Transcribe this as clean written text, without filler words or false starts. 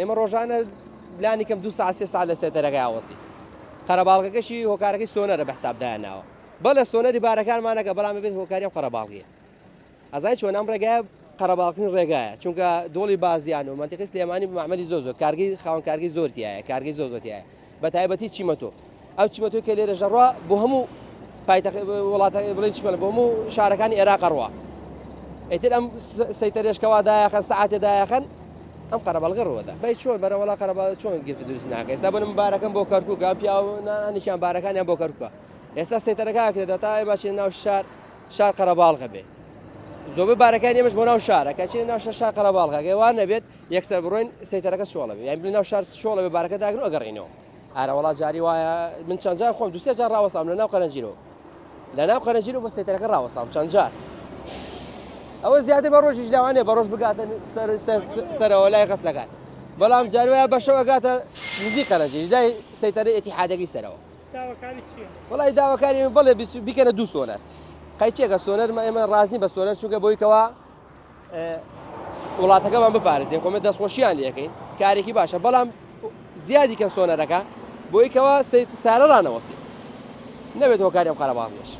ئێمە ڕۆژانە لانی کەم 2 ساعت 3 ساعت لە سێتەرەکەی ئاوەسی قەرەباڵغەکەشی هۆکارەکەی سۆنەرە بە حسابدایاناوە بەڵێ سۆنەری بارەکانمانەکە بەڵام بێت هۆکاریان قەرەباڵغیە ئەزای چۆن ئەم ڕێگایە قەرەباڵغین ڕێگایە چونکە دۆڵی بازیان و منتیقی سلێمانی معمەلی زۆر کارگەی خاوەنکارگەی زۆرتیایە کارگەی زۆرتیایە بە تایبەتی چیمەتۆ ئەو چیمەتۆی کە لێرە ژەڕوا بۆ هەموو وڵاتە بڵێن چمەڵە بۆ هەموو شارەکانی عێراق ڕوا ئیتر ئەم سەیتەرێشکەوا دایەخەن سەعاتێ دایەخەن ئەم قەرەباڵغە ڕوەدا بەی چۆن بەرەوەڵا قەرەباڵغ چۆن گرفت دروست ناکە ئێستا بنم بارەکەم بۆ کەرکووک ئەم پیا و نانیشیان بارەکانیان بۆ کەرکووکە ئێستا سەیتەرەکە کرێتەوە تا باشی ناو شار قەرەباڵغە بێ زۆربەی بارەکانی ئێمەش بۆ ناو شارە کەچی ناو شار قەرەباڵغە ئێوان نەبێت یەکسەر بڕۆین سەیتەرەکە چۆڵە بێ یان بڵێ ناو شار چۆڵە بێ بارەکە داگرن ئەگەڕێنەوە ئارە وڵات جاری وایە من چەند جار خۆم 2-3 جار ڕاوەسام لە ناو قەرەنجیرەوە لە ناو قەرەنجیرەوە بۆ سەیتەرەکە ڕاوەسام چەند جار ئەوە زیاتر بە ڕۆژیش لەوانێ بە ڕۆژ بگاتە سەرەوە لای خەستەکان بەڵام جاروایە بەشەوە گاتە نزیک قەرەنجیر دای سەیتەرەی ئێتیحادەکەی سەرەوە داواکاری چییە؟ وڵای داواکاری بڵێ بیکەنە 2 سۆنەر قەیچێکە سۆنەر ئێمە ڕازین بە سۆنەر چونکە بۆی کەوا وڵاتەکەمان بپارێزین خۆمە دەستخۆشییان لەکەین کارێکی باشە بەڵام زیادی کە سۆنەرەکە بۆی کەوا سارە ڕانەوەسی نەبێت هۆکاری ئەم قەرەباڵغیش